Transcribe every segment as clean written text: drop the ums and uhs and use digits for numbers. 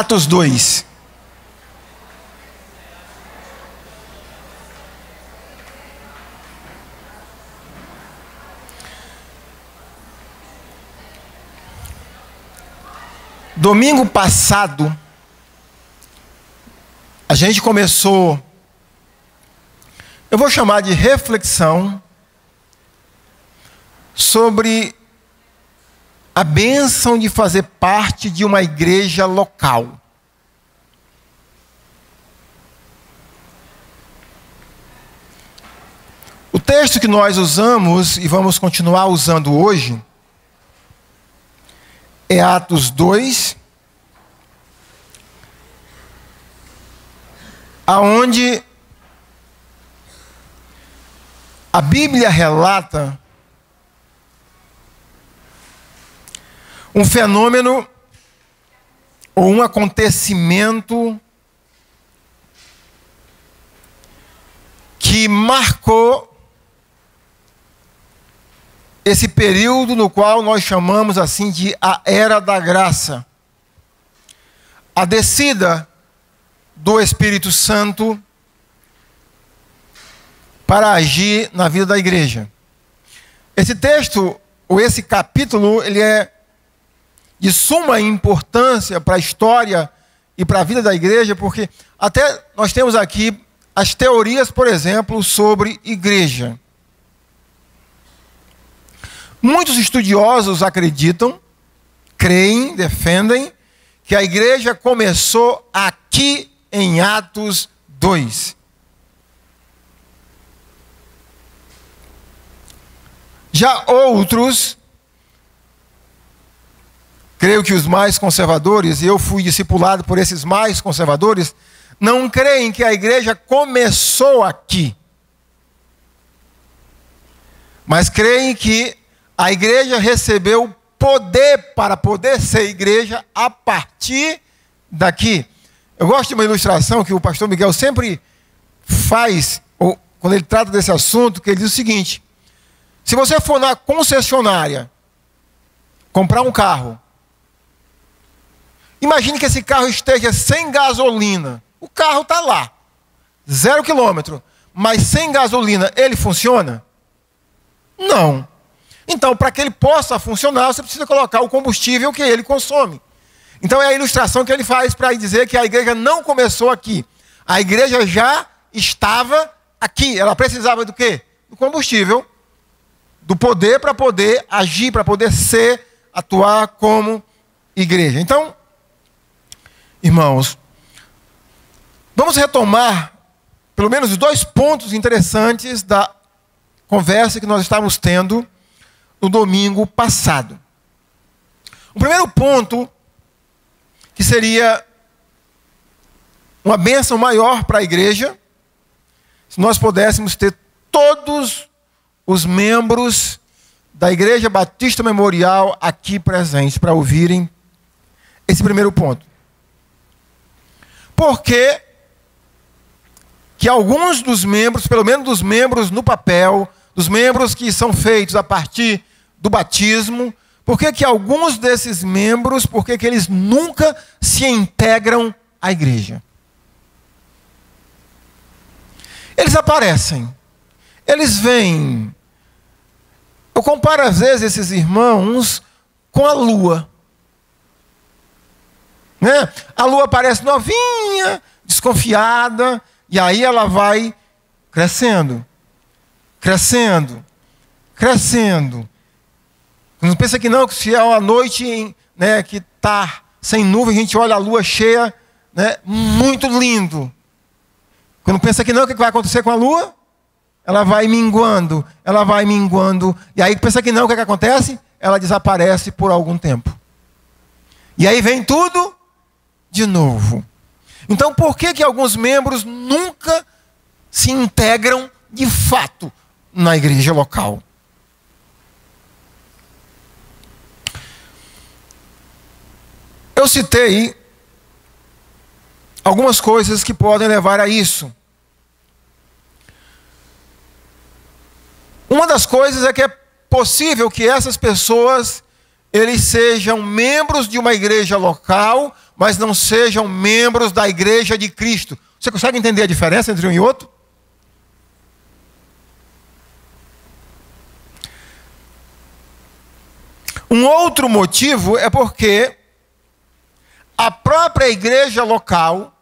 Atos 2. Domingo passado, a gente começou, eu vou chamar de reflexão, sobre a bênção de fazer parte de uma igreja local. O texto que nós usamos e vamos continuar usando hoje é Atos 2, aonde a Bíblia relata um fenômeno ou um acontecimento que marcou esse período no qual nós chamamos assim de a Era da Graça. A descida do Espírito Santo para agir na vida da igreja. Esse texto, ou esse capítulo, ele é de suma importância para a história e para a vida da igreja, porque até nós temos aqui as teorias, por exemplo, sobre igreja. Muitos estudiosos acreditam, creem, defendem, que a igreja começou aqui em Atos 2. Já outros, creio que os mais conservadores, e eu fui discipulado por esses mais conservadores, não creem que a igreja começou aqui. Mas creem que a igreja recebeu poder para poder ser igreja a partir daqui. Eu gosto de uma ilustração que o pastor Miguel sempre faz, ou quando ele trata desse assunto, que ele diz o seguinte: se você for na concessionária comprar um carro, imagine que esse carro esteja sem gasolina. O carro está lá, 0 quilômetro, mas sem gasolina, ele funciona? Não. Então, para que ele possa funcionar, você precisa colocar o combustível que ele consome. Então, é a ilustração que ele faz para dizer que a igreja não começou aqui. A igreja já estava aqui. Ela precisava do quê? Do combustível, do poder para poder agir, para poder ser, atuar como igreja. Então, irmãos, vamos retomar pelo menos 2 pontos interessantes da conversa que nós estávamos tendo no domingo passado. O primeiro ponto, que seria uma bênção maior para a igreja, se nós pudéssemos ter todos os membros da Igreja Batista Memorial aqui presentes para ouvirem esse primeiro ponto. Porque que alguns dos membros, pelo menos dos membros no papel, dos membros que são feitos a partir do batismo, por que alguns desses membros, por que eles nunca se integram à igreja? Eles aparecem, eles vêm. Eu comparo às vezes esses irmãos com a lua. Né? A lua aparece novinha, desconfiada, e aí ela vai crescendo, crescendo, crescendo. Não pensa que não, que se é uma noite, né, que está sem nuvem, a gente olha a lua cheia, né, muito lindo. Quando pensa que não, o que vai acontecer com a lua? Ela vai minguando, e aí pensa que não, o que acontece? Ela desaparece por algum tempo. E aí vem tudo de novo. Então, por que alguns membros nunca se integram de fato na igreja local? Eu citei algumas coisas que podem levar a isso. Uma das coisas é que é possível que essas pessoas, eles sejam membros de uma igreja local, mas não sejam membros da igreja de Cristo. Você consegue entender a diferença entre um e outro? Um outro motivo é porque a própria igreja local,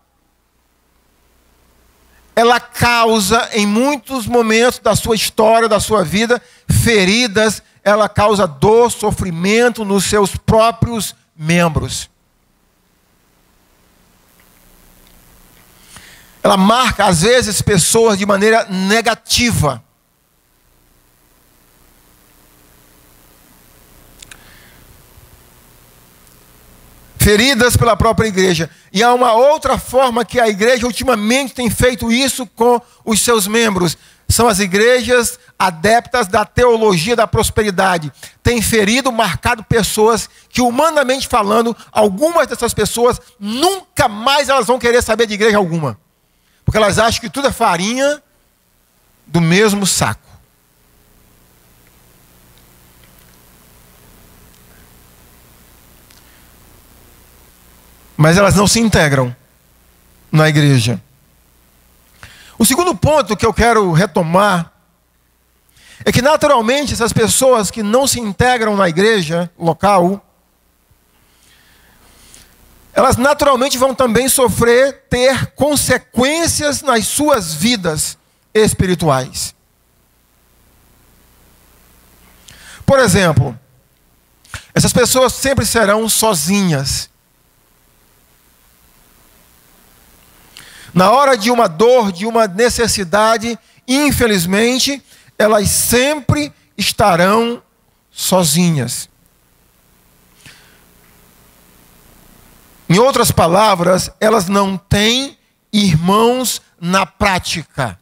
ela causa em muitos momentos da sua história, da sua vida, feridas, ela causa dor, sofrimento nos seus próprios membros. Ela marca, às vezes, pessoas de maneira negativa. Feridas pela própria igreja. E há uma outra forma que a igreja ultimamente tem feito isso com os seus membros. São as igrejas adeptas da teologia da prosperidade. Tem ferido, marcado pessoas que, humanamente falando, algumas dessas pessoas nunca mais elas vão querer saber de igreja alguma. Porque elas acham que tudo é farinha do mesmo saco. Mas elas não se integram na igreja. O segundo ponto que eu quero retomar é que, naturalmente, essas pessoas que não se integram na igreja local, elas naturalmente vão também ter consequências nas suas vidas espirituais. Por exemplo, essas pessoas sempre serão sozinhas. Na hora de uma dor, de uma necessidade, infelizmente, elas sempre estarão sozinhas. Em outras palavras, elas não têm irmãos na prática.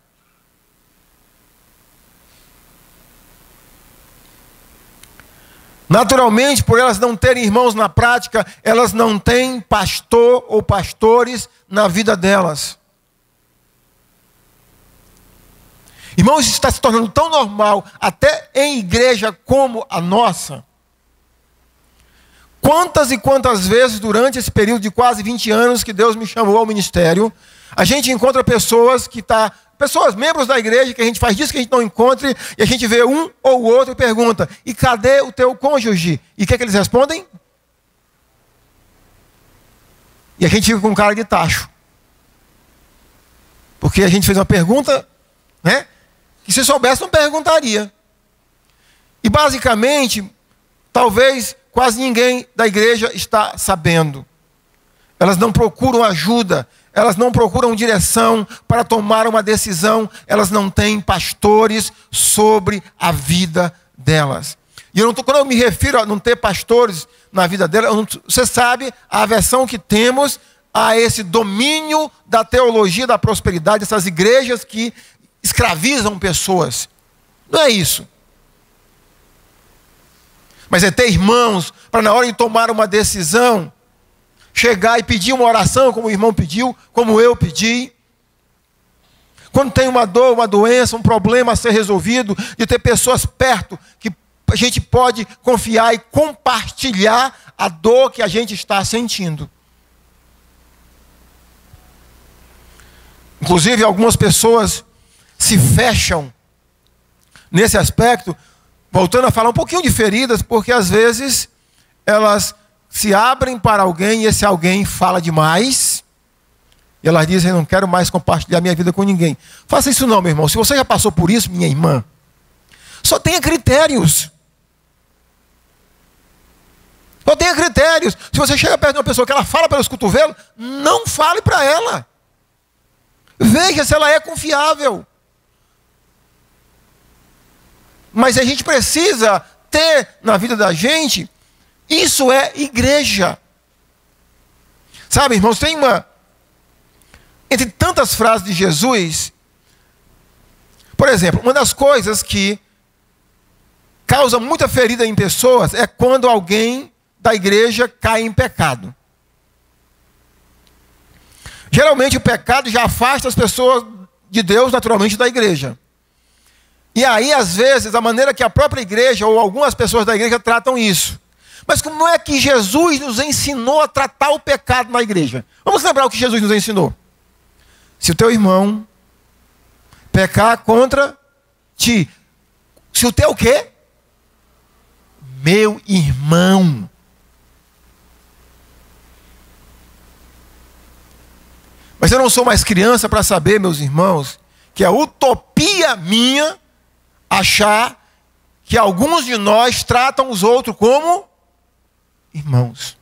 Naturalmente, por elas não terem irmãos na prática, elas não têm pastor ou pastores na vida delas. Irmãos, isso está se tornando tão normal, até em igreja como a nossa. Quantas e quantas vezes, durante esse período de quase 20 anos que Deus me chamou ao ministério, a gente encontra pessoas membros da igreja, que a gente faz disso que a gente não encontre, e a gente vê um ou outro e pergunta: e cadê o teu cônjuge? E o que é que eles respondem? E a gente fica com cara de tacho. Porque a gente fez uma pergunta, né? Que se soubesse não perguntaria. E basicamente, talvez quase ninguém da igreja está sabendo. Elas não procuram ajuda, elas não procuram direção para tomar uma decisão, elas não têm pastores sobre a vida delas. E quando eu me refiro a não ter pastores na vida delas, você sabe a aversão que temos a esse domínio da teologia da prosperidade, essas igrejas que escravizam pessoas. Não é isso. Mas é ter irmãos para, na hora de tomar uma decisão, chegar e pedir uma oração, como o irmão pediu, como eu pedi. Quando tem uma dor, uma doença, um problema a ser resolvido, de ter pessoas perto que a gente pode confiar e compartilhar a dor que a gente está sentindo. Inclusive, algumas pessoas se fecham nesse aspecto, voltando a falar um pouquinho de feridas, porque às vezes elas se abrem para alguém e esse alguém fala demais, e elas dizem: não quero mais compartilhar minha vida com ninguém. Faça isso não, meu irmão. Se você já passou por isso, minha irmã, só tenha critérios. Só tenha critérios. Se você chega perto de uma pessoa que ela fala pelos cotovelos, não fale para ela. Veja se ela é confiável. Mas a gente precisa ter na vida da gente, isso é igreja. Sabe, irmãos, tem entre tantas frases de Jesus, por exemplo, uma das coisas que causa muita ferida em pessoas é quando alguém da igreja cai em pecado. Geralmente o pecado já afasta as pessoas de Deus, naturalmente, da igreja. E aí, às vezes, a maneira que a própria igreja ou algumas pessoas da igreja tratam isso. Mas como é que Jesus nos ensinou a tratar o pecado na igreja? Vamos lembrar o que Jesus nos ensinou. Se o teu irmão pecar contra ti, se o teu quê? Meu irmão. Mas eu não sou mais criança para saber, meus irmãos, que é utopia minha achar que alguns de nós tratam os outros como irmãos.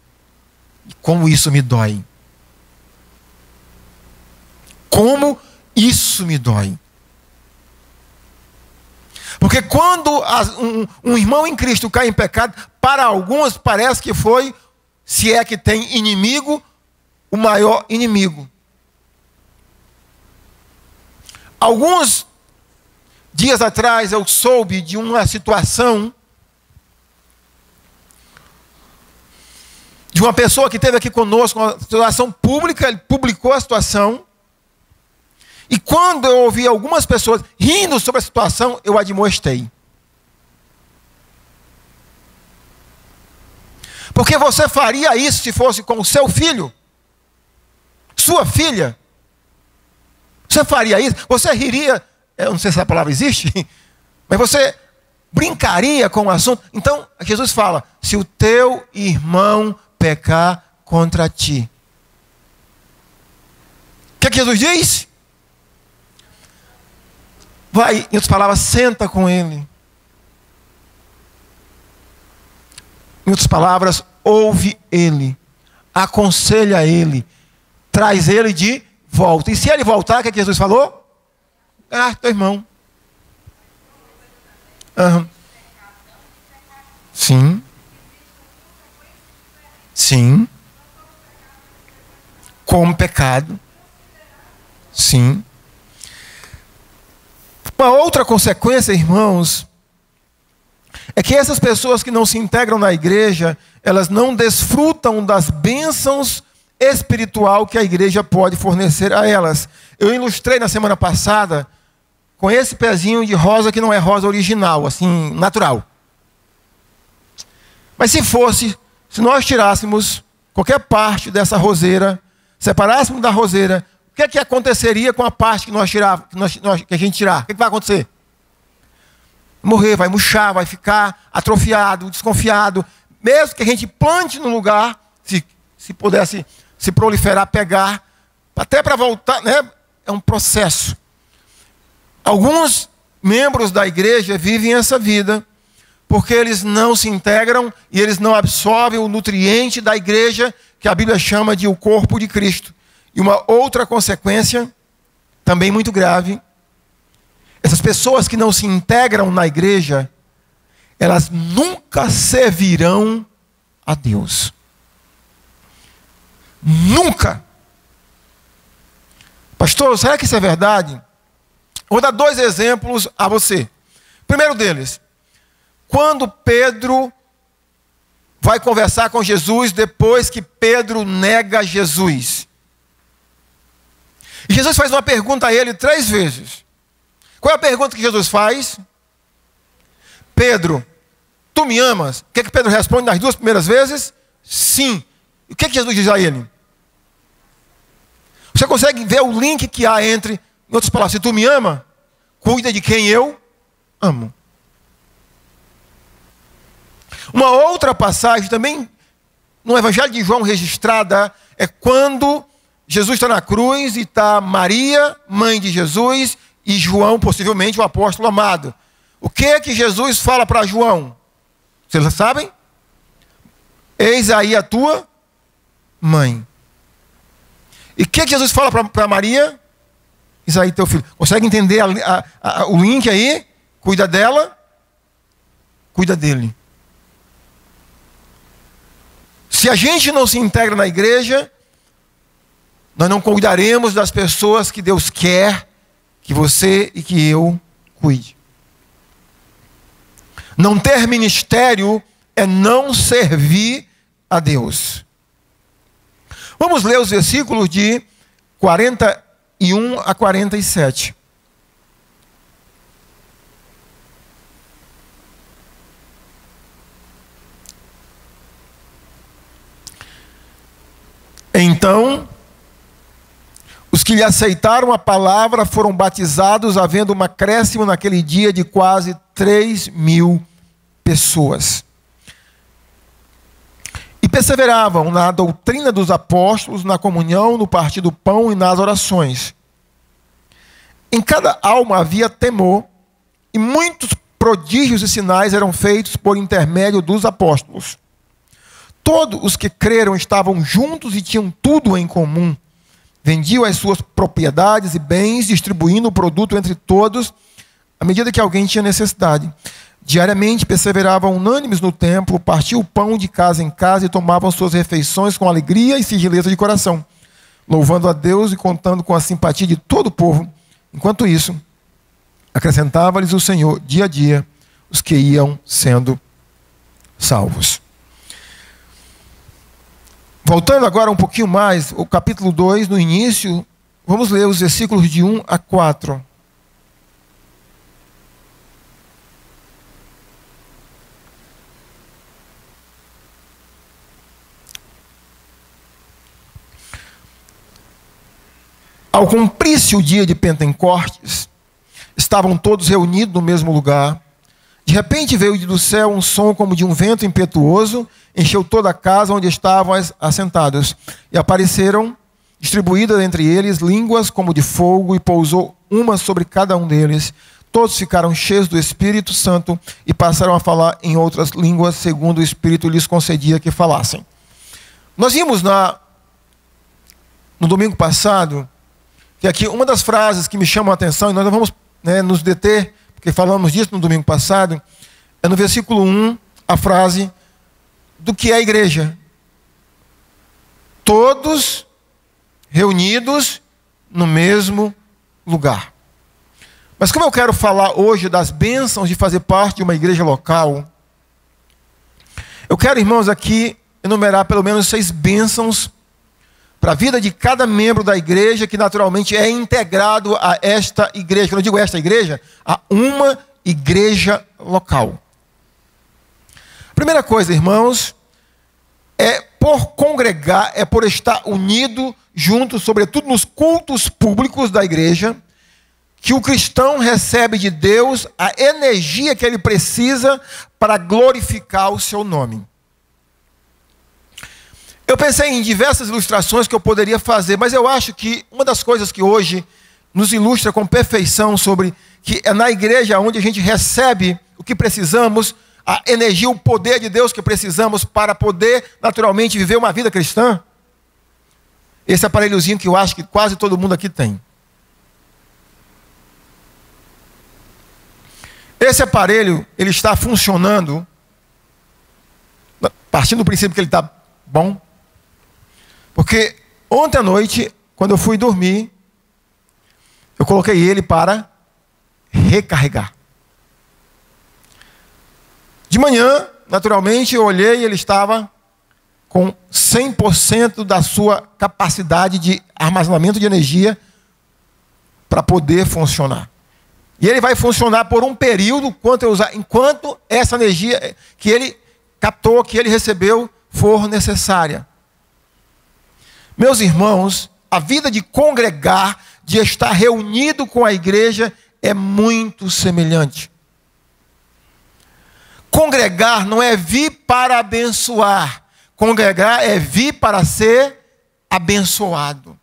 E como isso me dói. Como isso me dói. Porque quando um irmão em Cristo cai em pecado, para alguns parece que foi, se é que tem inimigo, o maior inimigo. Alguns dias atrás eu soube de uma situação de uma pessoa que esteve aqui conosco, uma situação pública, ele publicou a situação. E quando eu ouvi algumas pessoas rindo sobre a situação, eu admoestei. Porque você faria isso se fosse com o seu filho? Sua filha? Você faria isso? Você riria? Eu não sei se a palavra existe, mas você brincaria com o assunto? Então, Jesus fala, se o teu irmão pecar contra ti. O que é que Jesus diz? Vai, em outras palavras, senta com ele. Em outras palavras, ouve ele. Aconselha ele. Traz ele de volta. E se ele voltar, o que Jesus falou? Ah, teu irmão. Uhum. Sim. Sim. Como pecado. Sim. Uma outra consequência, irmãos, é que essas pessoas que não se integram na igreja, elas não desfrutam das bênçãos espiritual que a igreja pode fornecer a elas. Eu ilustrei na semana passada com esse pezinho de rosa que não é rosa original, assim, natural. Mas se nós tirássemos qualquer parte dessa roseira, separássemos da roseira, o que é que aconteceria com a parte que nós tirar, que a gente tirar? O que é que vai acontecer? Morrer, vai murchar, vai ficar atrofiado, desconfiado. Mesmo que a gente plante no lugar, se pudesse se proliferar, pegar, até para voltar, né? É um processo. Alguns membros da igreja vivem essa vida porque eles não se integram e eles não absorvem o nutriente da igreja, que a Bíblia chama de o corpo de Cristo. E uma outra consequência, também muito grave, essas pessoas que não se integram na igreja, elas nunca servirão a Deus. Nunca. Pastor, será que isso é verdade? Vou dar 2 exemplos a você. Primeiro deles, quando Pedro vai conversar com Jesus depois que Pedro nega Jesus. E Jesus faz uma pergunta a ele 3 vezes. Qual é a pergunta que Jesus faz? Pedro, tu me amas? O que é que Pedro responde nas 2 primeiras vezes? Sim. E o que é que Jesus diz a ele? Você consegue ver o link que há entre, em outras palavras, se tu me ama, cuida de quem eu amo. Uma outra passagem também, no Evangelho de João registrada, é quando Jesus está na cruz e está Maria, mãe de Jesus, e João, possivelmente, o apóstolo amado. O que é que Jesus fala para João? Vocês sabem? Eis aí a tua mãe. E o que é que Jesus fala para Maria? Eis aí teu filho. Consegue entender o link aí? Cuida dela, cuida dele. Se a gente não se integra na igreja, nós não cuidaremos das pessoas que Deus quer que você e que eu cuide. Não ter ministério é não servir a Deus. Vamos ler os versículos de 41 a 47. Então, os que lhe aceitaram a palavra foram batizados, havendo um acréscimo naquele dia de quase 3.000 pessoas. E perseveravam na doutrina dos apóstolos, na comunhão, no partir do pão e nas orações. Em cada alma havia temor, e muitos prodígios e sinais eram feitos por intermédio dos apóstolos. Todos os que creram estavam juntos e tinham tudo em comum. Vendiam as suas propriedades e bens, distribuindo o produto entre todos, à medida que alguém tinha necessidade. Diariamente perseveravam unânimes no templo, partiam o pão de casa em casa e tomavam suas refeições com alegria e singeleza de coração, louvando a Deus e contando com a simpatia de todo o povo. Enquanto isso, acrescentava-lhes o Senhor, dia a dia, os que iam sendo salvos. Voltando agora um pouquinho mais, o capítulo 2, no início, vamos ler os versículos de 1 a 4. Ao cumprir-se o dia de Pentecostes, estavam todos reunidos no mesmo lugar. De repente veio do céu um som como de um vento impetuoso, encheu toda a casa onde estavam assentados. E apareceram, distribuídas entre eles, línguas como de fogo, e pousou uma sobre cada um deles. Todos ficaram cheios do Espírito Santo e passaram a falar em outras línguas, segundo o Espírito lhes concedia que falassem. Nós vimos no domingo passado, que aqui uma das frases que me chamam a atenção, e nós não vamos nos deter, porque falamos disso no domingo passado, é no versículo 1, a frase do que é a igreja. Todos reunidos no mesmo lugar. Mas como eu quero falar hoje das bênçãos de fazer parte de uma igreja local, eu quero, irmãos, aqui enumerar pelo menos 6 bênçãos para a vida de cada membro da igreja, que naturalmente é integrado a esta igreja. Quando eu digo esta igreja, a uma igreja local. A primeira coisa, irmãos, é por congregar, é por estar unido junto, sobretudo nos cultos públicos da igreja, que o cristão recebe de Deus a energia que ele precisa para glorificar o seu nome. Eu pensei em diversas ilustrações que eu poderia fazer, mas eu acho que uma das coisas que hoje nos ilustra com perfeição sobre que é na igreja onde a gente recebe o que precisamos, a energia, o poder de Deus que precisamos para poder naturalmente viver uma vida cristã. Esse aparelhozinho que eu acho que quase todo mundo aqui tem. Esse aparelho, ele está funcionando, partindo do princípio que ele está bom, porque ontem à noite, quando eu fui dormir, eu coloquei ele para recarregar. De manhã, naturalmente, eu olhei e ele estava com 100% da sua capacidade de armazenamento de energia para poder funcionar. E ele vai funcionar por um período, enquanto essa energia que ele captou, que ele recebeu, for necessária. Meus irmãos, a vida de congregar, de estar reunido com a igreja, é muito semelhante. Congregar não é vir para abençoar. Congregar é vir para ser abençoado.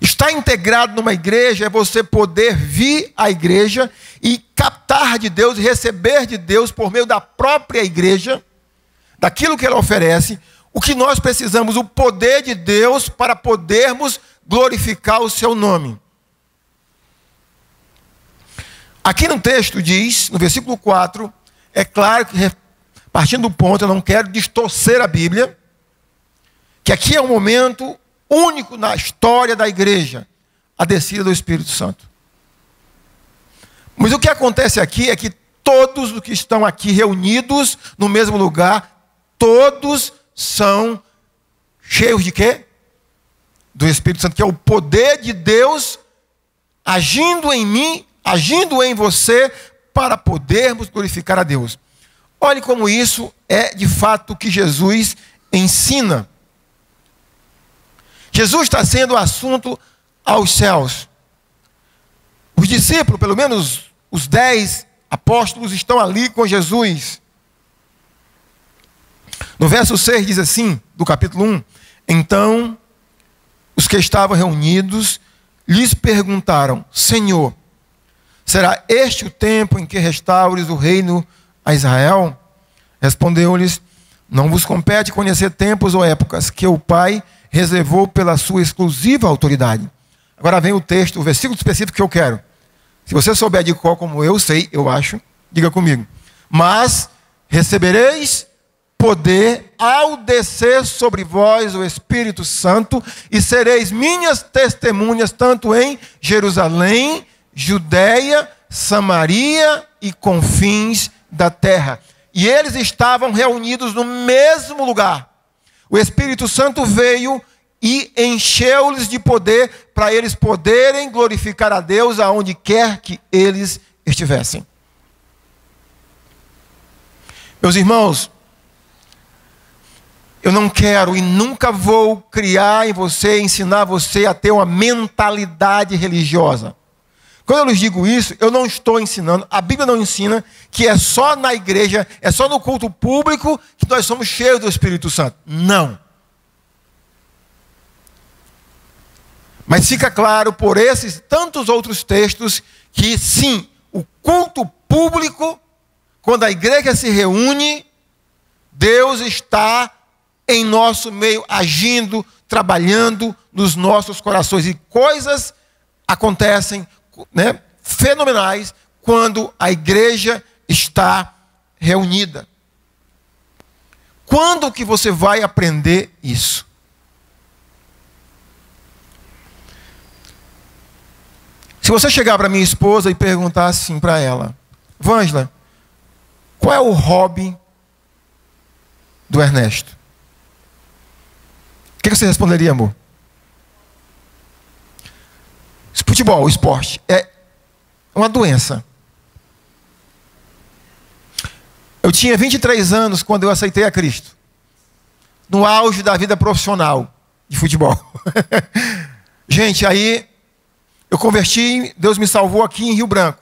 Estar integrado numa igreja é você poder vir à igreja e captar de Deus e receber de Deus por meio da própria igreja, daquilo que ela oferece, o que nós precisamos, o poder de Deus para podermos glorificar o seu nome. Aqui no texto diz, no versículo 4, é claro que, partindo do ponto, eu não quero distorcer a Bíblia, que aqui é um momento único na história da igreja, a descida do Espírito Santo. Mas o que acontece aqui é que todos os que estão aqui reunidos no mesmo lugar, todos são cheios de quê? Do Espírito Santo, que é o poder de Deus agindo em mim, agindo em você, para podermos glorificar a Deus. Olhe como isso é de fato o que Jesus ensina. Jesus está sendo assunto aos céus. Os discípulos, pelo menos os 10 apóstolos, estão ali com Jesus. No verso 6 diz assim, do capítulo 1: Então, os que estavam reunidos lhes perguntaram: Senhor, será este o tempo em que restaures o reino a Israel? Respondeu-lhes: Não vos compete conhecer tempos ou épocas que o Pai reservou pela sua exclusiva autoridade. Agora vem o texto, o versículo específico que eu quero. Se você souber de qual, como eu sei, eu acho, diga comigo. Mas recebereis poder ao descer sobre vós o Espírito Santo, e sereis minhas testemunhas tanto em Jerusalém, Judeia, Samaria e confins da terra. E eles estavam reunidos no mesmo lugar. O Espírito Santo veio e encheu-lhes de poder para eles poderem glorificar a Deus aonde quer que eles estivessem. Meus irmãos, eu não quero e nunca vou criar em você, ensinar você a ter uma mentalidade religiosa. Quando eu lhes digo isso, eu não estou ensinando, a Bíblia não ensina que é só na igreja, é só no culto público que nós somos cheios do Espírito Santo. Não. Mas fica claro por esses tantos outros textos que sim, o culto público, quando a igreja se reúne, Deus está em nosso meio, agindo, trabalhando nos nossos corações. E coisas acontecem, né, fenomenais quando a igreja está reunida. Quando que você vai aprender isso? Se você chegar para minha esposa e perguntar assim para ela: Vângela, qual é o hobby do Ernesto? O que você responderia, amor? Futebol, esporte. É uma doença. Eu tinha 23 anos quando eu aceitei a Cristo. No auge da vida profissional de futebol. Gente, aí eu converti, Deus me salvou aqui em Rio Branco.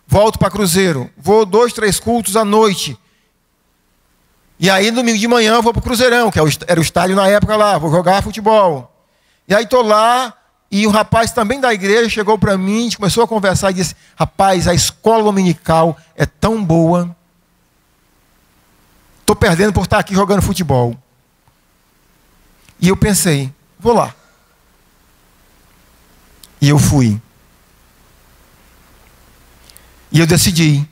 Volto para Cruzeiro. Vou 2, 3 cultos à noite. E aí, domingo de manhã, eu vou para o Cruzeirão, que era o estádio na época lá, vou jogar futebol. E aí estou lá, e um rapaz também da igreja chegou para mim, a gente começou a conversar e disse: rapaz, a escola dominical é tão boa. Estou perdendo por estar aqui jogando futebol. E eu pensei, vou lá. E eu fui. E eu decidi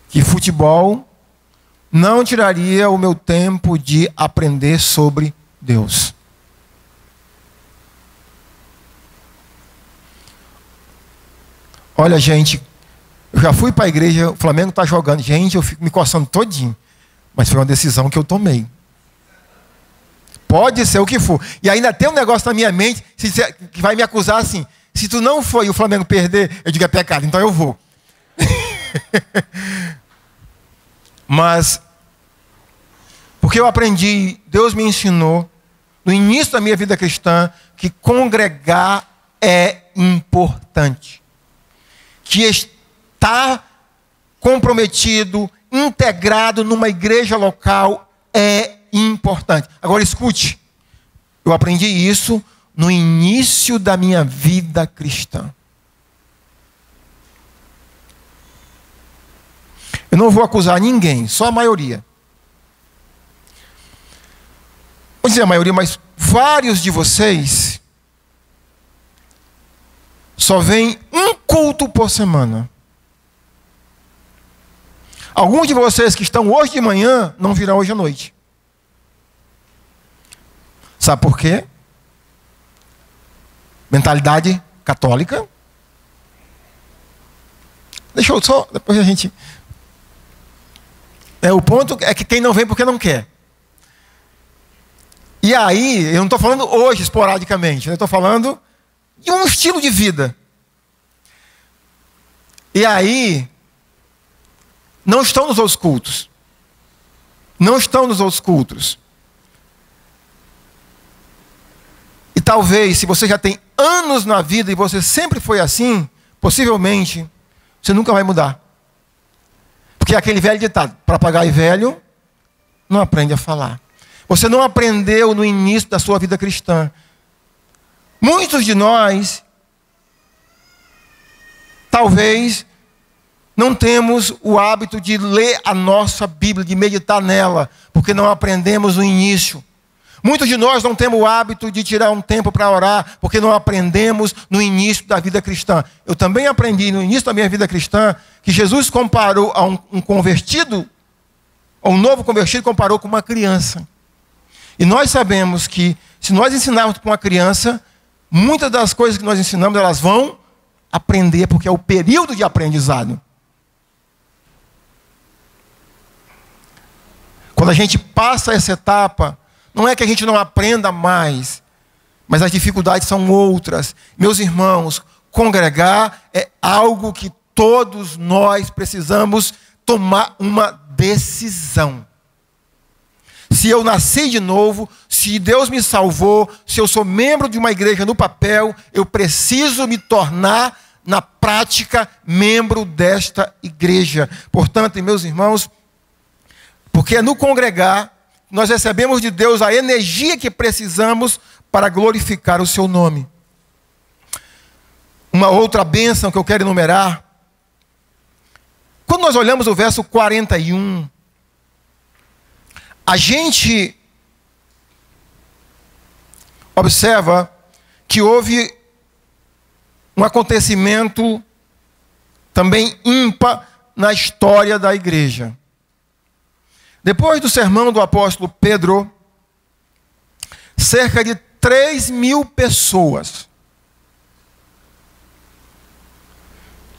que futebol não tiraria o meu tempo de aprender sobre Deus. Olha, gente, eu já fui para a igreja, o Flamengo está jogando. Gente, eu fico me coçando todinho. Mas foi uma decisão que eu tomei. Pode ser o que for. E ainda tem um negócio na minha mente que vai me acusar assim: se tu não for e o Flamengo perder, eu digo é pecado, então eu vou. Mas, porque eu aprendi, Deus me ensinou, no início da minha vida cristã, que congregar é importante. Que estar comprometido, integrado numa igreja local é importante. Agora escute, eu aprendi isso no início da minha vida cristã. Eu não vou acusar ninguém, só a maioria. Vou dizer a maioria, mas vários de vocês só vêm um culto por semana. Alguns de vocês que estão hoje de manhã não virão hoje à noite. Sabe por quê? Mentalidade católica. Deixa eu só, depois a gente... o ponto é que quem não vem porque não quer. E aí, eu não estou falando hoje esporadicamente, eu estou falando de um estilo de vida. E aí, não estão nos outros cultos. Não estão nos outros cultos. E talvez, se você já tem anos na vida e você sempre foi assim, possivelmente, você nunca vai mudar. Porque é aquele velho ditado, papagaio velho não aprende a falar. Você não aprendeu no início da sua vida cristã. Muitos de nós, talvez, não temos o hábito de ler a nossa Bíblia, de meditar nela, porque não aprendemos no início. Muitos de nós não temos o hábito de tirar um tempo para orar, porque não aprendemos no início da vida cristã. Eu também aprendi no início da minha vida cristã que Jesus comparou a um convertido, a um novo convertido, comparou com uma criança. E nós sabemos que se nós ensinarmos para uma criança, muitas das coisas que nós ensinamos, elas vão aprender, porque é o período de aprendizado. Quando a gente passa essa etapa, não é que a gente não aprenda mais, mas as dificuldades são outras. Meus irmãos, congregar é algo que todos nós precisamos tomar uma decisão. Se eu nasci de novo, se Deus me salvou, se eu sou membro de uma igreja no papel, eu preciso me tornar, na prática, membro desta igreja. Portanto, meus irmãos, porque é no congregar nós recebemos de Deus a energia que precisamos para glorificar o seu nome. Uma outra bênção que eu quero enumerar. Quando nós olhamos o verso 41, a gente observa que houve um acontecimento também ímpar na história da igreja. Depois do sermão do apóstolo Pedro, cerca de 3.000 pessoas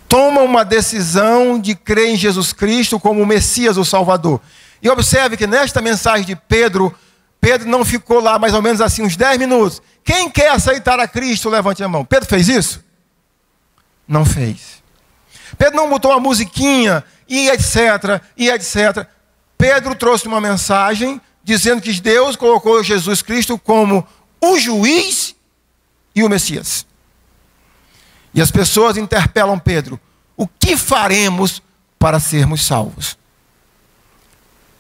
tomam uma decisão de crer em Jesus Cristo como o Messias, o Salvador. E observe que nesta mensagem de Pedro, Pedro não ficou lá mais ou menos assim uns 10 minutos. Quem quer aceitar a Cristo, levante a mão. Pedro fez isso? Não fez. Pedro não botou uma musiquinha e etc, e etc. Pedro trouxe uma mensagem dizendo que Deus colocou Jesus Cristo como o juiz e o Messias. E as pessoas interpelam Pedro: o que faremos para sermos salvos?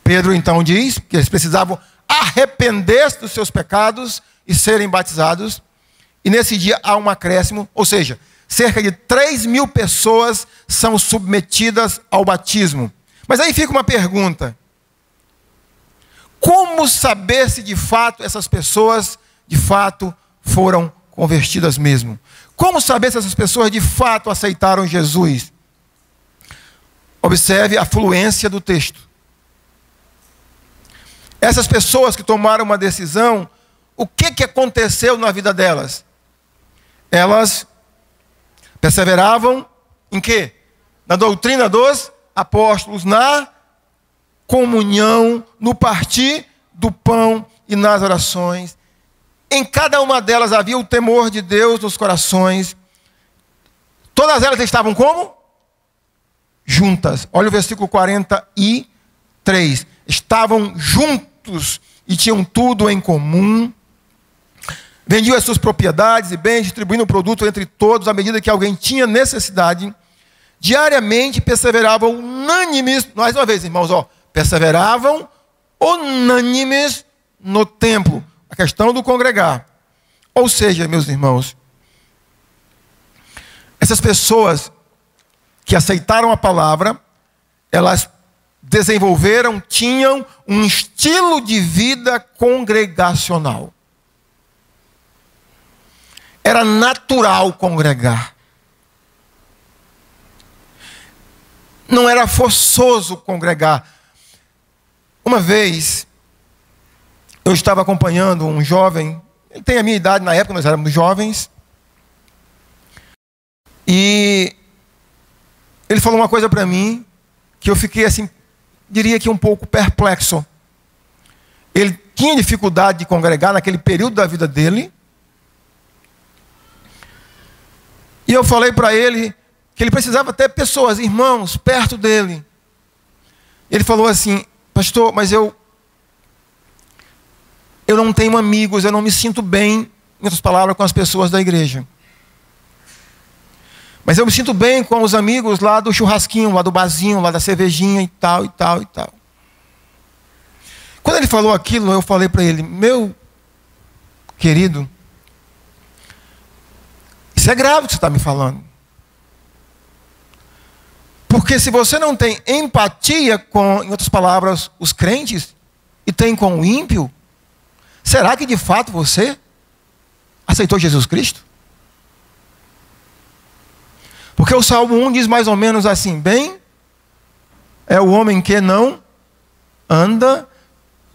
Pedro então diz que eles precisavam arrepender-se dos seus pecados e serem batizados. E nesse dia há um acréscimo, ou seja, cerca de 3.000 pessoas são submetidas ao batismo. Mas aí fica uma pergunta: como saber se de fato essas pessoas de fato foram convertidas mesmo? Como saber se essas pessoas de fato aceitaram Jesus? Observe a fluência do texto. Essas pessoas que tomaram uma decisão, o que aconteceu na vida delas? Elas perseveravam em quê? Na doutrina dos apóstolos, na comunhão, no partir do pão e nas orações. Em cada uma delas havia o temor de Deus nos corações. Todas elas estavam como? Juntas. Olha o versículo 43. Estavam juntos e tinham tudo em comum. Vendiam as suas propriedades e bens, distribuindo o produto entre todos à medida que alguém tinha necessidade. Diariamente perseveravam unânimes, mais uma vez, irmãos, perseveravam unânimes no templo. A questão do congregar. Ou seja, meus irmãos, essas pessoas que aceitaram a palavra, elas desenvolveram, tinham um estilo de vida congregacional. Era natural congregar. Não era forçoso congregar. Uma vez, eu estava acompanhando um jovem, ele tem a minha idade, na época nós éramos jovens, e ele falou uma coisa para mim, que eu fiquei assim, diria que um pouco perplexo. Ele tinha dificuldade de congregar naquele período da vida dele, e eu falei para ele que ele precisava ter pessoas, irmãos, perto dele. Ele falou assim: pastor, mas eu não tenho amigos, eu não me sinto bem em outras palavras, com as pessoas da igreja. Mas eu me sinto bem com os amigos lá do churrasquinho, lá do barzinho, lá da cervejinha e tal, e tal, e tal. Quando ele falou aquilo, eu falei para ele: meu querido, isso é grave o que você está me falando. Porque se você não tem empatia com, em outras palavras, os crentes, e tem com o ímpio, será que de fato você aceitou Jesus Cristo? Porque o Salmo 1 diz mais ou menos assim: bem é o homem que não anda,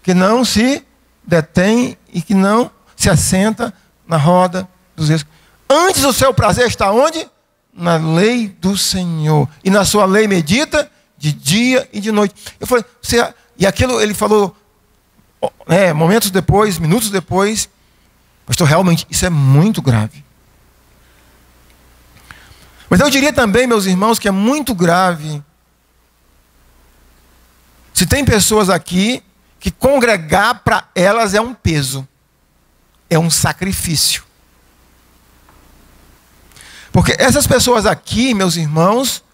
que não se detém e que não se assenta na roda dos erros. Antes o seu prazer está onde? Na lei do Senhor. E na sua lei medita de dia e de noite. Eu falei, e aquilo ele falou, momentos depois, minutos depois, pastor, realmente isso é muito grave. Mas eu diria também, meus irmãos, que é muito grave se tem pessoas aqui que congregar para elas é um peso, é um sacrifício. Porque essas pessoas aqui, meus irmãos,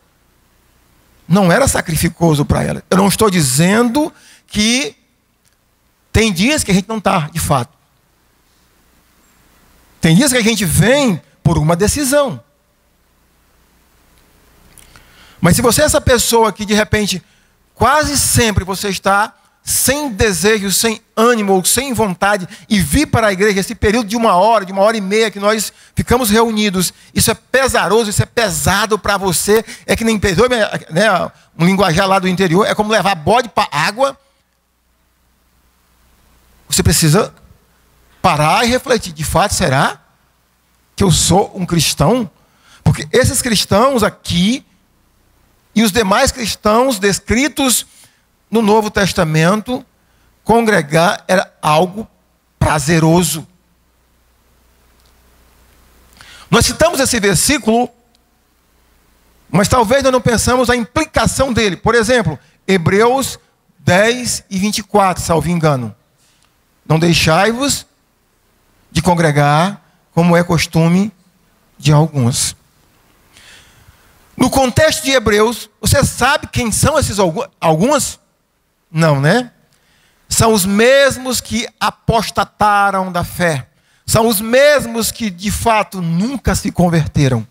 não era sacrificoso para elas. Eu não estou dizendo que tem dias que a gente não está, de fato. Tem dias que a gente vem por uma decisão. Mas se você é essa pessoa que de repente, quase sempre você está sem desejo, sem ânimo ou sem vontade e vir para a igreja, esse período de 1 hora, de 1h30 que nós ficamos reunidos, isso é pesaroso, isso é pesado para você, é que nem, perdoe, né, um linguajar lá do interior, é como levar bode para água. Você precisa parar e refletir, de fato, será que eu sou um cristão? Porque esses cristãos aqui e os demais cristãos descritos no Novo Testamento, congregar era algo prazeroso. Nós citamos esse versículo, mas talvez nós não pensamos a implicação dele. Por exemplo, Hebreus 10:24, salvo engano. Não deixai-vos de congregar, como é costume de alguns. No contexto de Hebreus, você sabe quem são esses alguns? Não, né? São os mesmos que apostataram da fé. São os mesmos que, de fato, nunca se converteram.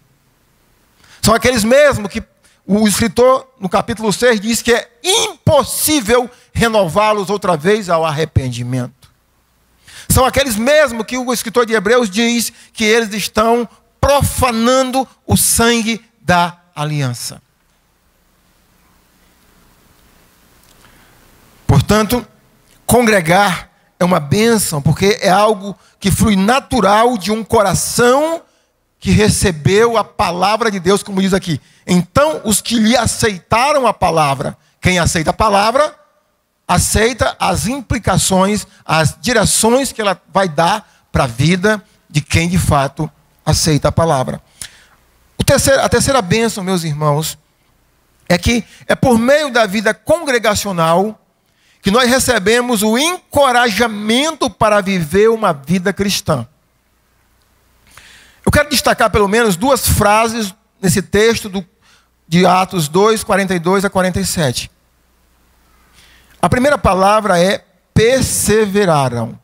São aqueles mesmos que o escritor, no capítulo 6, diz que é impossível renová-los outra vez ao arrependimento. São aqueles mesmos que o escritor de Hebreus diz que eles estão profanando o sangue da aliança. Portanto, congregar é uma bênção, porque é algo que flui natural de um coração que recebeu a palavra de Deus, como diz aqui. Então, os que lhe aceitaram a palavra, quem aceita a palavra, aceita as implicações, as direções que ela vai dar para a vida de quem de fato aceita a palavra. A terceira bênção, meus irmãos, é que é por meio da vida congregacional que nós recebemos o encorajamento para viver uma vida cristã. Eu quero destacar pelo menos 2 frases nesse texto de Atos 2, 42 a 47. A primeira palavra é perseveraram.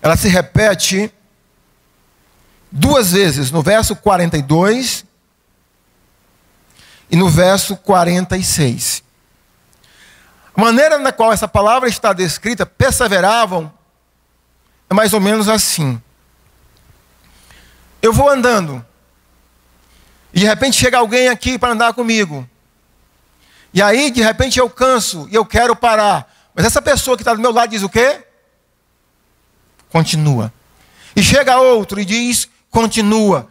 Ela se repete 2 vezes, no verso 42 e no verso 46. A maneira na qual essa palavra está descrita, perseveravam, é mais ou menos assim. Eu vou andando, e de repente chega alguém aqui para andar comigo. E aí, de repente, eu canso e eu quero parar. Mas essa pessoa que está do meu lado diz o quê? Continua. E chega outro e diz, continua,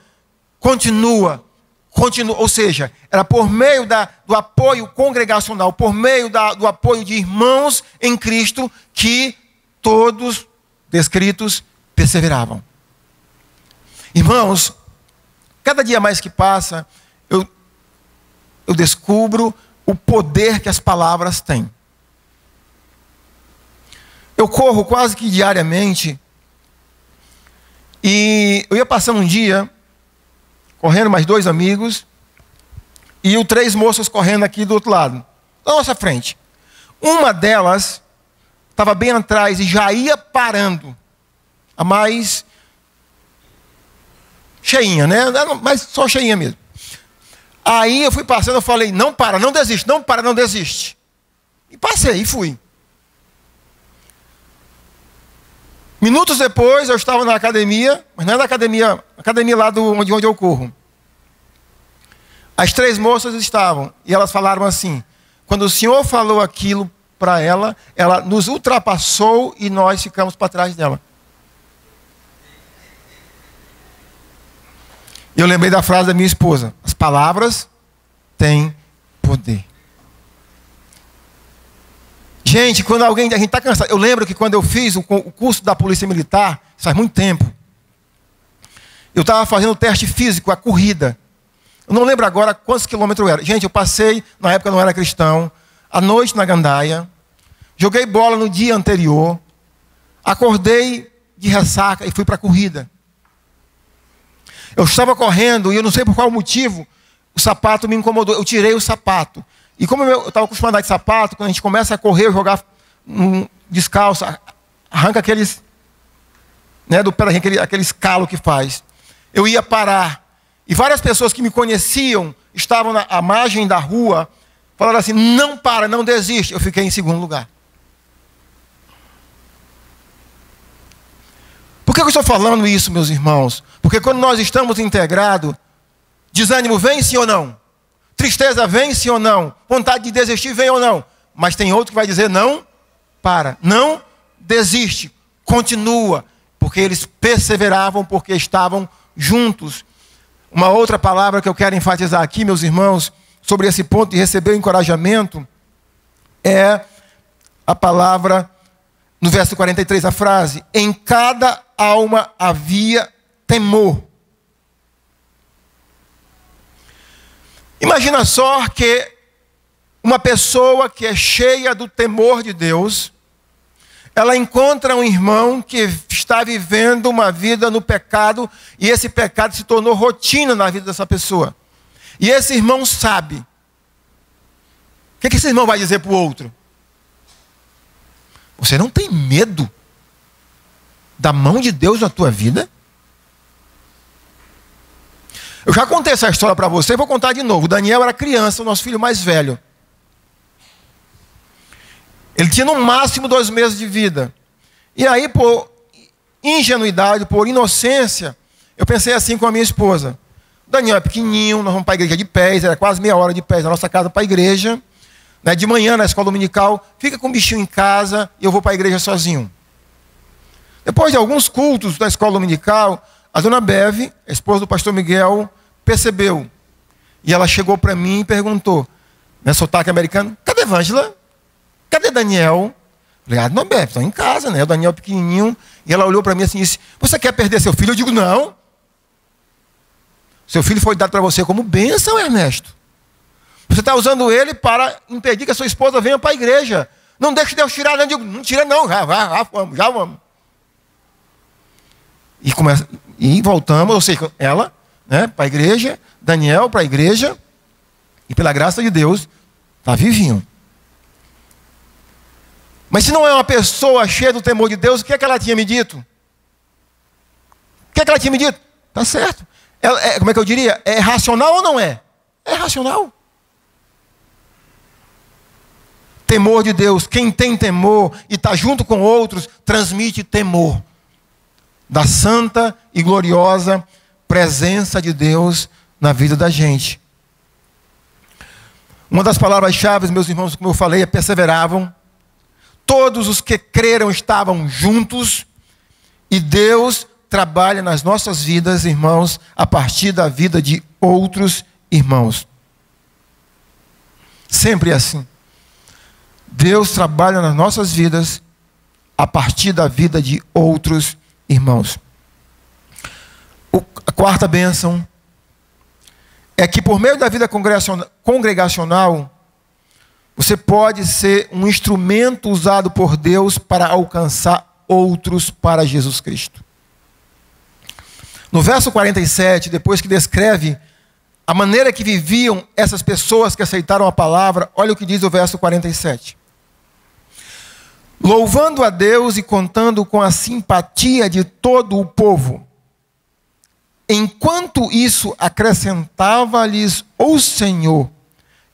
continua, continua. Ou seja, era por meio do apoio congregacional, por meio do apoio de irmãos em Cristo, que todos descritos perseveravam. Irmãos, cada dia mais que passa, eu descubro o poder que as palavras têm. Eu corro quase que diariamente E eu ia passando um dia, correndo mais 2 amigos, e 3 moças correndo aqui do outro lado, da nossa frente. Uma delas estava bem atrás e já ia parando. A mais cheinha, né? Mas só cheinha mesmo. Aí eu fui passando, eu falei, não para, não desiste, não para, não desiste. E passei, e fui. Minutos depois, eu estava na academia, mas não é da academia lá onde eu corro. As 3 moças estavam, e elas falaram assim, quando o Senhor falou aquilo para ela, ela nos ultrapassou e nós ficamos para trás dela. Eu lembrei da frase da minha esposa, as palavras têm poder. Gente, quando a gente está cansado, eu lembro que quando eu fiz o curso da Polícia Militar, faz muito tempo, eu estava fazendo o teste físico, a corrida. Eu não lembro agora quantos quilômetros era. Gente, eu passei, na época eu não era cristão, à noite na gandaia, joguei bola no dia anterior, acordei de ressaca e fui para a corrida. Eu estava correndo e eu não sei por qual motivo, o sapato me incomodou. Eu tirei o sapato. E como eu estava acostumado a andar de sapato, quando a gente começa a correr, jogar descalço, arranca aqueles, né, do pé da gente, aqueles calos que faz. Eu ia parar. E várias pessoas que me conheciam estavam à margem da rua, falaram assim, não para, não desiste. Eu fiquei em segundo lugar. Por que eu estou falando isso, meus irmãos? Porque quando nós estamos integrados, desânimo vem sim ou não? Tristeza vem sim ou não? Vontade de desistir vem ou não? Mas tem outro que vai dizer não, para, não desiste, continua. Porque eles perseveravam, porque estavam juntos. Uma outra palavra que eu quero enfatizar aqui, meus irmãos, sobre esse ponto de receber o encorajamento, é a palavra, no verso 43, a frase, em cada alma havia temor. Imagina só que uma pessoa que é cheia do temor de Deus, ela encontra um irmão que está vivendo uma vida no pecado, e esse pecado se tornou rotina na vida dessa pessoa. E esse irmão sabe. O que esse irmão vai dizer para o outro? Você não tem medo da mão de Deus na tua vida? Eu já contei essa história para você, vou contar de novo. O Daniel era criança, o nosso filho mais velho. Ele tinha no máximo 2 meses de vida. E aí, por ingenuidade, por inocência, eu pensei assim com a minha esposa. O Daniel é pequenininho, nós vamos para a igreja de pés, era quase meia hora de pés da nossa casa para a igreja. Né, de manhã na escola dominical, fica com o bichinho em casa e eu vou para a igreja sozinho. Depois de alguns cultos da escola dominical, a dona Beve, a esposa do pastor Miguel, percebeu. E ela chegou para mim e perguntou, né, sotaque americano, cadê Vângela? Cadê Daniel? Eu falei, dona Beve, estão em casa, né? O Daniel pequenininho. E ela olhou para mim assim e disse, você quer perder seu filho? Eu digo, não. Seu filho foi dado para você como bênção, Ernesto. Você está usando ele para impedir que a sua esposa venha para a igreja. Não deixe Deus tirar, não. Eu digo, não tira não, já vamos. E voltamos, ou seja, ela, né, para a igreja, Daniel para a igreja, e pela graça de Deus, está vivinho. Mas se não é uma pessoa cheia do temor de Deus, o que é que ela tinha me dito? O que é que ela tinha me dito? Está certo. Como é que eu diria? É racional ou não é? É racional. Temor de Deus. Quem tem temor e está junto com outros, transmite temor da santa e gloriosa presença de Deus na vida da gente. Uma das palavras-chave, meus irmãos, como eu falei, é perseveravam. Todos os que creram estavam juntos. E Deus trabalha nas nossas vidas, irmãos, a partir da vida de outros irmãos. Sempre assim. Deus trabalha nas nossas vidas a partir da vida de outros irmãos. A quarta bênção é que por meio da vida congregacional, você pode ser um instrumento usado por Deus para alcançar outros para Jesus Cristo. No verso 47, depois que descreve a maneira que viviam essas pessoas que aceitaram a palavra, olha o que diz o verso 47. Louvando a Deus e contando com a simpatia de todo o povo. Enquanto isso acrescentava-lhes o Senhor,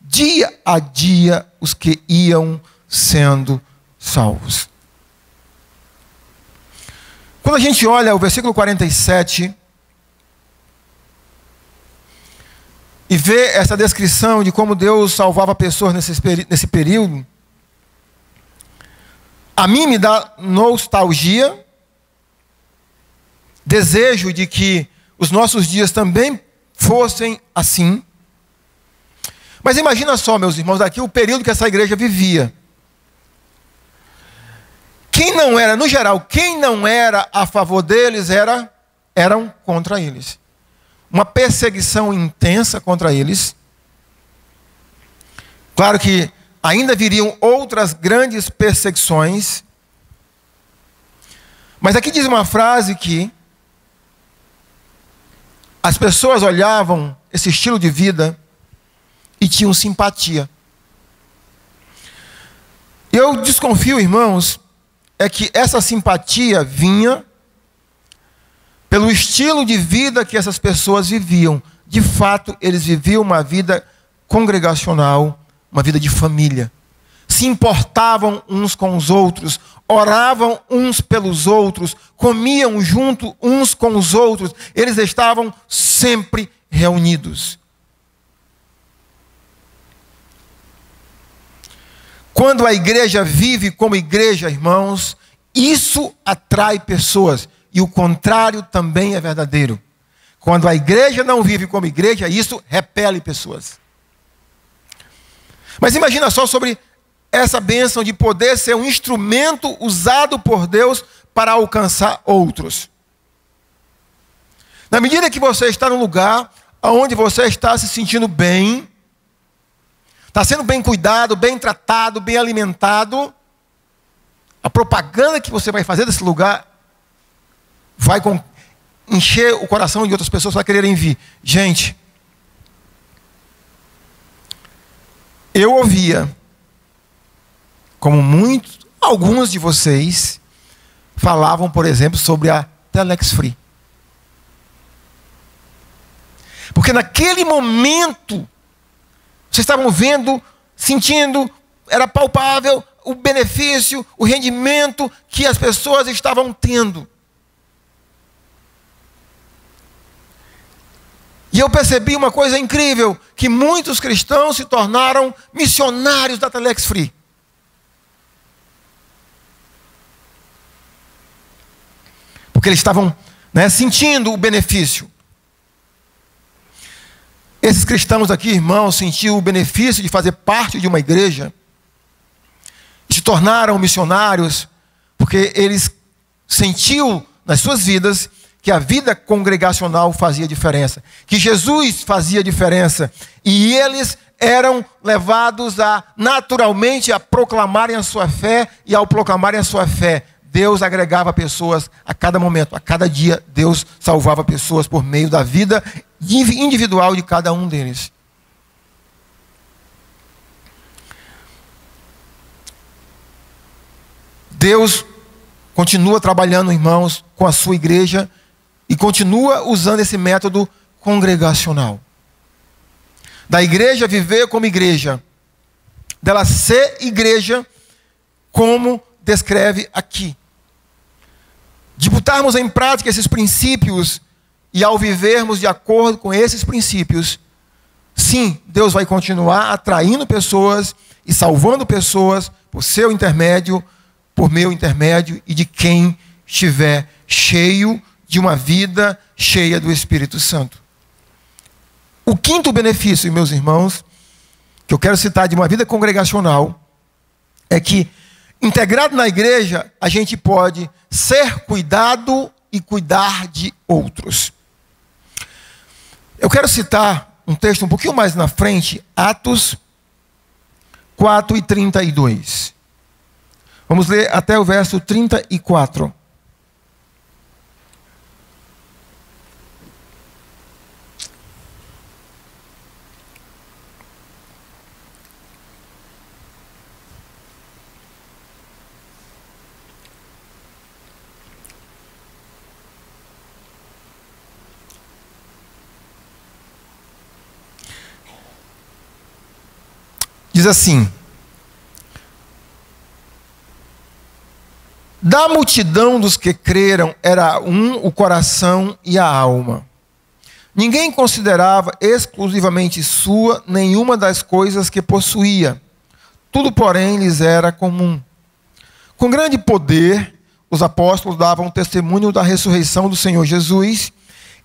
dia a dia, os que iam sendo salvos. Quando a gente olha o versículo 47 e vê essa descrição de como Deus salvava pessoas nesse período, a mim me dá nostalgia, desejo de que os nossos dias também fossem assim. Mas imagina só, meus irmãos, aqui o período que essa igreja vivia. Quem não era, no geral, quem não era a favor deles eram contra eles. Uma perseguição intensa contra eles. Claro que ainda viriam outras grandes perseguições. Mas aqui diz uma frase que as pessoas olhavam esse estilo de vida e tinham simpatia. Eu desconfio, irmãos, é que essa simpatia vinha pelo estilo de vida que essas pessoas viviam. De fato, eles viviam uma vida congregacional, uma vida de família. Se importavam uns com os outros, oravam uns pelos outros, comiam junto uns com os outros. Eles estavam sempre reunidos. Quando a igreja vive como igreja, irmãos, isso atrai pessoas. E o contrário também é verdadeiro. Quando a igreja não vive como igreja, isso repele pessoas. Mas imagina só sobre essa bênção de poder ser um instrumento usado por Deus para alcançar outros. Na medida que você está num lugar onde você está se sentindo bem, está sendo bem cuidado, bem tratado, bem alimentado, a propaganda que você vai fazer desse lugar vai encher o coração de outras pessoas para quererem vir. Gente, eu ouvia, como alguns de vocês falavam, por exemplo, sobre a Telex Free. Porque naquele momento, vocês estavam vendo, sentindo, era palpável o benefício, o rendimento que as pessoas estavam tendo. E eu percebi uma coisa incrível, que muitos cristãos se tornaram missionários da Telex Free. Porque eles estavam, sentindo o benefício. Esses cristãos aqui, irmãos, sentiram o benefício de fazer parte de uma igreja. Se tornaram missionários, porque eles sentiam nas suas vidas que a vida congregacional fazia diferença, que Jesus fazia diferença, e eles eram levados naturalmente a proclamarem a sua fé, e ao proclamarem a sua fé, Deus agregava pessoas a cada momento, a cada dia Deus salvava pessoas por meio da vida individual de cada um deles. Deus continua trabalhando, irmãos, com a sua igreja e continua usando esse método congregacional. Da igreja viver como igreja, dela ser igreja como descreve aqui. De botarmos em prática esses princípios e ao vivermos de acordo com esses princípios, sim, Deus vai continuar atraindo pessoas e salvando pessoas por seu intermédio, por meu intermédio e de quem estiver cheio de uma vida cheia do Espírito Santo. O quinto benefício, meus irmãos, que eu quero citar de uma vida congregacional, é que, integrado na igreja, a gente pode ser cuidado e cuidar de outros. Eu quero citar um texto um pouquinho mais na frente, Atos 4:32. Vamos ler até o verso 34. Diz assim: da multidão dos que creram era um o coração e a alma. Ninguém considerava exclusivamente sua nenhuma das coisas que possuía. Tudo, porém, lhes era comum. Com grande poder, os apóstolos davam testemunho da ressurreição do Senhor Jesus,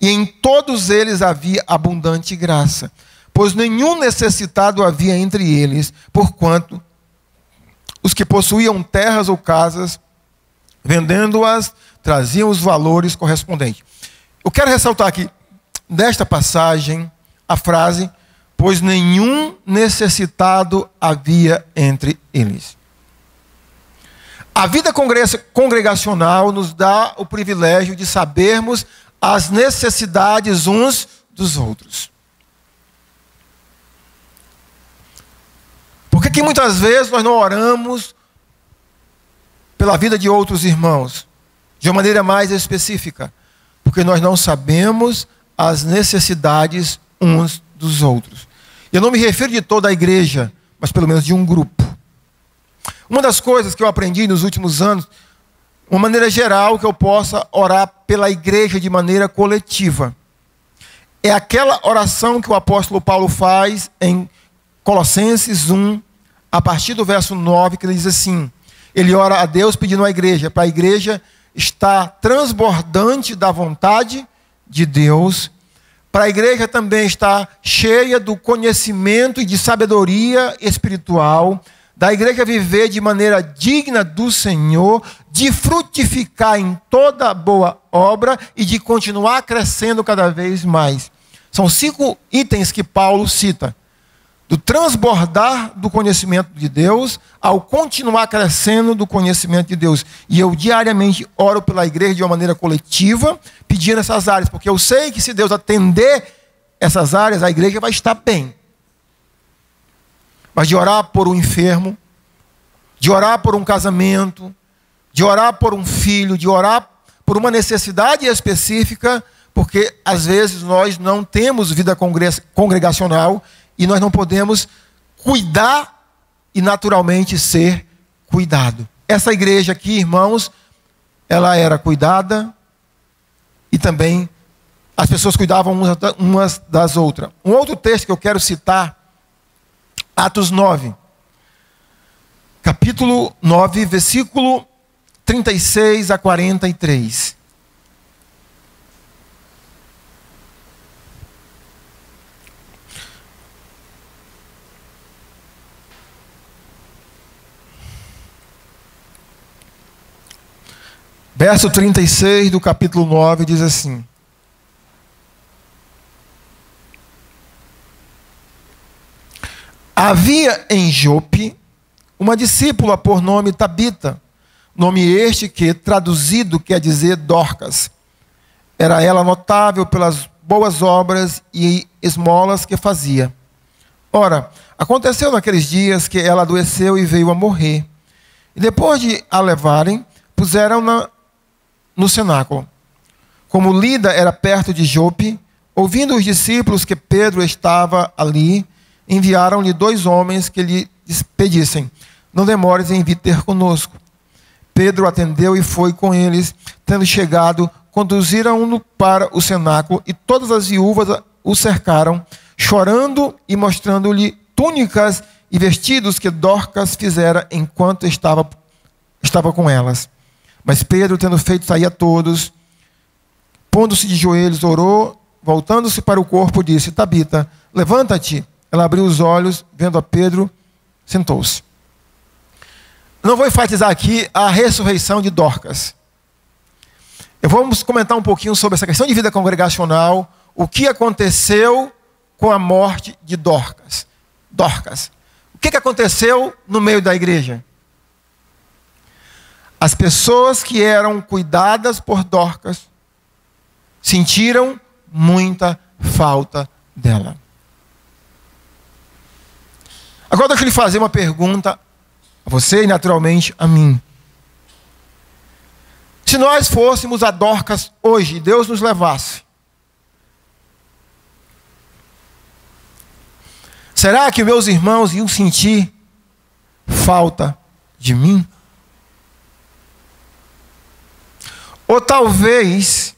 e em todos eles havia abundante graça, pois nenhum necessitado havia entre eles, porquanto os que possuíam terras ou casas, vendendo-as, traziam os valores correspondentes. Eu quero ressaltar aqui, desta passagem, a frase: pois nenhum necessitado havia entre eles. A vida congregacional nos dá o privilégio de sabermos as necessidades uns dos outros. Por que muitas vezes nós não oramos pela vida de outros irmãos, de uma maneira mais específica? Porque nós não sabemos as necessidades uns dos outros. Eu não me refiro de toda a igreja, mas pelo menos de um grupo. Uma das coisas que eu aprendi nos últimos anos, uma maneira geral que eu possa orar pela igreja de maneira coletiva, é aquela oração que o apóstolo Paulo faz em Colossenses 1, a partir do verso 9, que ele diz assim: ele ora a Deus pedindo à igreja, para a igreja estar transbordante da vontade de Deus, para a igreja também estar cheia do conhecimento e de sabedoria espiritual, da igreja viver de maneira digna do Senhor, de frutificar em toda boa obra e de continuar crescendo cada vez mais. São 5 itens que Paulo cita: do transbordar do conhecimento de Deus ao continuar crescendo do conhecimento de Deus. E eu diariamente oro pela igreja de uma maneira coletiva, pedindo essas áreas, porque eu sei que se Deus atender essas áreas, a igreja vai estar bem. Mas de orar por um enfermo, de orar por um casamento, de orar por um filho, de orar por uma necessidade específica, porque às vezes nós não temos vida congregacional e nós não podemos cuidar e naturalmente ser cuidado. Essa igreja aqui, irmãos, ela era cuidada e também as pessoas cuidavam umas das outras. Um outro texto que eu quero citar, Atos 9, capítulo 9, versículo 36 a 43. Verso 36 do capítulo 9 diz assim: havia em Jope uma discípula por nome Tabita, nome este que traduzido quer dizer Dorcas. Era ela notável pelas boas obras e esmolas que fazia. Ora, aconteceu naqueles dias que ela adoeceu e veio a morrer. E depois de a levarem, puseram-na no cenáculo. Como Lida era perto de Jope, ouvindo os discípulos que Pedro estava ali, enviaram-lhe 2 homens que lhe pedissem: não demores em vir ter conosco. Pedro atendeu e foi com eles. Tendo chegado, conduziram-no para o cenáculo, e todas as viúvas o cercaram, chorando e mostrando-lhe túnicas e vestidos que Dorcas fizera enquanto estava com elas. Mas Pedro, tendo feito sair a todos, pondo-se de joelhos, orou, voltando-se para o corpo, disse: Tabita, levanta-te. Ela abriu os olhos, vendo a Pedro, sentou-se. Não vou enfatizar aqui a ressurreição de Dorcas. Vamos comentar um pouquinho sobre essa questão de vida congregacional, o que aconteceu com a morte de Dorcas. O que aconteceu no meio da igreja? As pessoas que eram cuidadas por Dorcas sentiram muita falta dela. Agora deixa eu lhe fazer uma pergunta a você e naturalmente a mim. Se nós fôssemos a Dorcas hoje, Deus nos levasse, Será que meus irmãos iam sentir falta de mim? Ou talvez,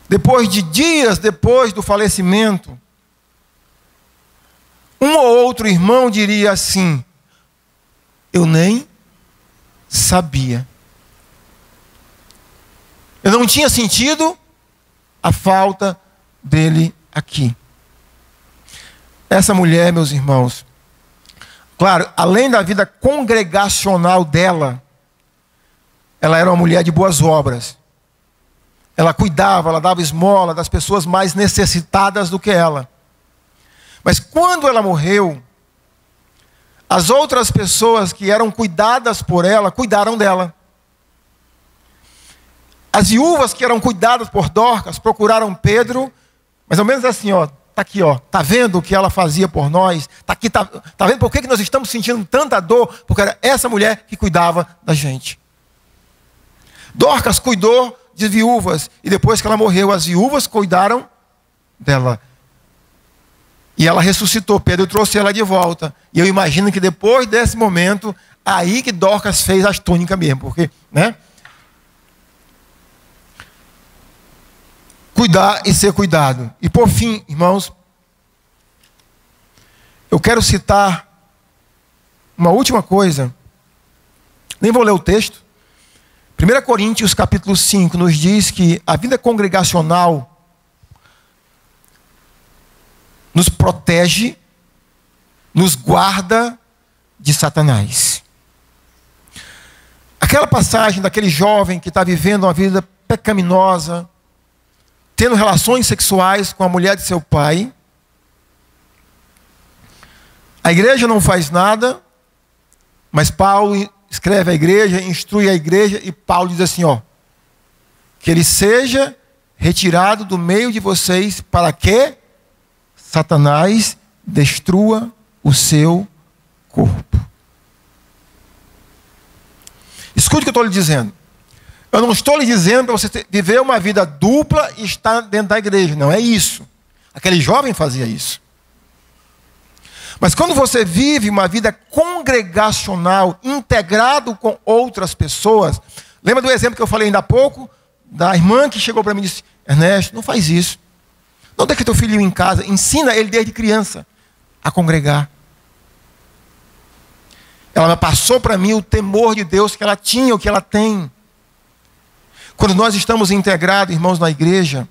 depois de dias depois do falecimento, um ou outro irmão diria assim: eu nem sabia. Eu não tinha sentido a falta dele aqui. Essa mulher, meus irmãos, claro, além da vida congregacional dela, ela era uma mulher de boas obras. Ela cuidava, ela dava esmola das pessoas mais necessitadas do que ela. Mas quando ela morreu, as outras pessoas que eram cuidadas por ela, cuidaram dela. As viúvas que eram cuidadas por Dorcas procuraram Pedro, mais ou menos assim, ó, tá aqui, ó, tá vendo o que ela fazia por nós? Tá aqui, tá vendo por que nós estamos sentindo tanta dor? Porque era essa mulher que cuidava da gente. Dorcas cuidou de viúvas, e depois que ela morreu, as viúvas cuidaram dela. E ela ressuscitou, Pedro trouxe ela de volta. E eu imagino que depois desse momento, aí que Dorcas fez as túnicas mesmo, porque, né? Cuidar e ser cuidado. E por fim, irmãos, eu quero citar uma última coisa. Nem vou ler o texto. 1 Coríntios capítulo 5 nos diz que a vida congregacional nos protege, nos guarda de Satanás. Aquela passagem daquele jovem que está vivendo uma vida pecaminosa, tendo relações sexuais com a mulher de seu pai. A igreja não faz nada, mas Paulo escreve à igreja, instrui a igreja, e Paulo diz assim, ó, que ele seja retirado do meio de vocês para que Satanás destrua o seu corpo. Escute o que eu estou lhe dizendo. Eu não estou lhe dizendo para você viver uma vida dupla e estar dentro da igreja. Não é isso. Aquele jovem fazia isso. Mas quando você vive uma vida congregacional, integrado com outras pessoas, lembra do exemplo que eu falei ainda há pouco? Da irmã que chegou para mim e disse, Ernesto, não faz isso. Não deixa teu filho em casa, ensina ele desde criança a congregar. Ela passou para mim o temor de Deus que ela tinha, o que ela tem. Quando nós estamos integrados, irmãos, na igreja,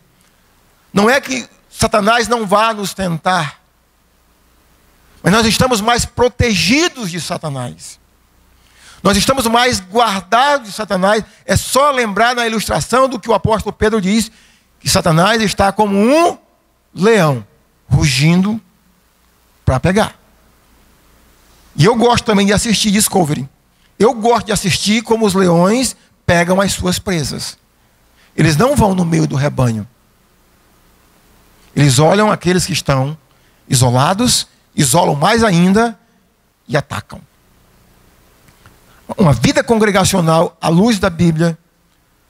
não é que Satanás não vá nos tentar, mas nós estamos mais protegidos de Satanás. Nós estamos mais guardados de Satanás. É só lembrar na ilustração do que o apóstolo Pedro diz, que Satanás está como um leão, rugindo para pegar. E eu gosto também de assistir Discovery. Eu gosto de assistir como os leões pegam as suas presas. Eles não vão no meio do rebanho. Eles olham aqueles que estão isolados, isolam mais ainda e atacam. Uma vida congregacional, à luz da Bíblia,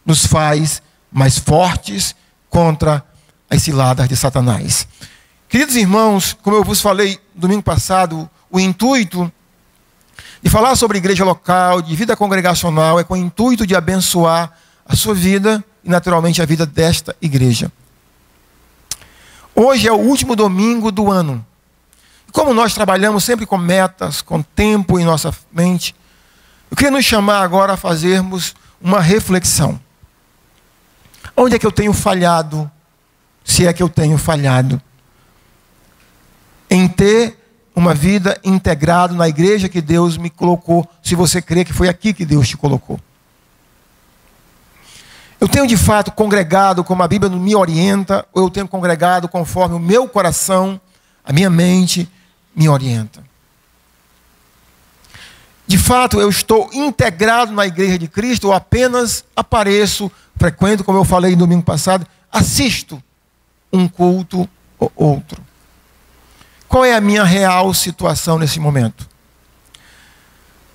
nos faz mais fortes contra as ciladas de Satanás. Queridos irmãos, como eu vos falei domingo passado, o intuito de falar sobre igreja local, de vida congregacional, é com o intuito de abençoar a sua vida e naturalmente a vida desta igreja. Hoje é o último domingo do ano. Como nós trabalhamos sempre com metas, com tempo em nossa mente, eu queria nos chamar agora a fazermos uma reflexão. Onde é que eu tenho falhado, se é que eu tenho falhado, em ter uma vida integrada na igreja que Deus me colocou, se você crê que foi aqui que Deus te colocou? Eu tenho de fato congregado como a Bíblia me orienta, ou eu tenho congregado conforme o meu coração, a minha mente me orienta? De fato, eu estou integrado na igreja de Cristo, ou apenas apareço, frequento, como eu falei no domingo passado, assisto um culto ou outro? Qual é a minha real situação nesse momento?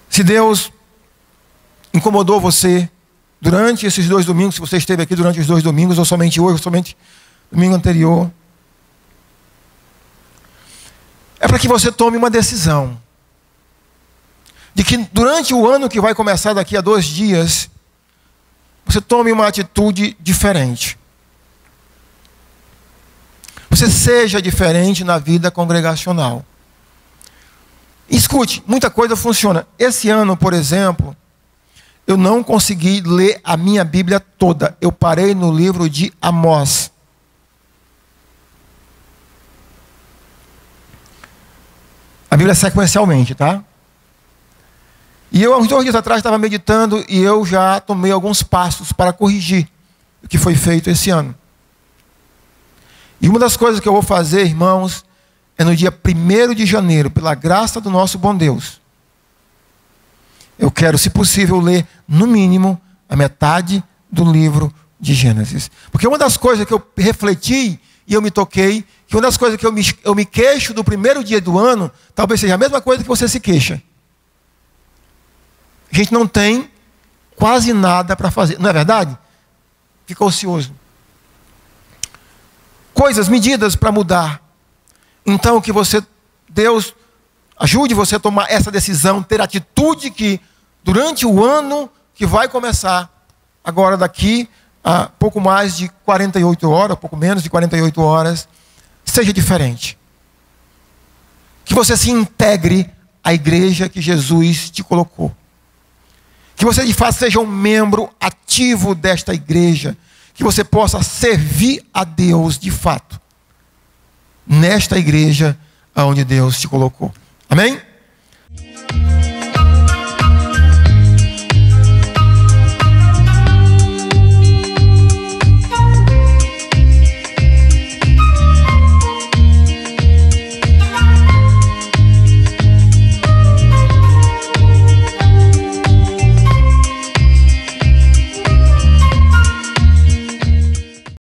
Se Deus incomodou você durante esses 2 domingos, se você esteve aqui durante os 2 domingos, ou somente hoje, ou somente domingo anterior, para que você tome uma decisão de que durante o ano que vai começar daqui a 2 dias, você tome uma atitude diferente. Você seja diferente na vida congregacional. Escute, muita coisa funciona. Esse ano, por exemplo, eu não consegui ler a minha Bíblia toda. Eu parei no livro de Amós. A Bíblia sequencialmente, tá? E eu, há uns 2 dias atrás, estava meditando e eu já tomei alguns passos para corrigir o que foi feito esse ano. E uma das coisas que eu vou fazer, irmãos, é no dia 1º de janeiro, pela graça do nosso bom Deus. Eu quero, se possível, ler, no mínimo, a metade do livro de Gênesis. Porque uma das coisas que eu refleti e eu me toquei, que uma das coisas que eu me queixo do 1º dia do ano, talvez seja a mesma coisa que você se queixa. A gente não tem quase nada para fazer. Não é verdade? Fica ocioso. Coisas, medidas para mudar. Então, que Deus ajude você a tomar essa decisão, ter atitude que durante o ano que vai começar, agora daqui a pouco mais de 48 horas, pouco menos de 48 horas, seja diferente. Que você se integre à igreja que Jesus te colocou. Que você de fato seja um membro ativo desta igreja. Que você possa servir a Deus de fato. Nesta igreja onde Deus te colocou. Amém?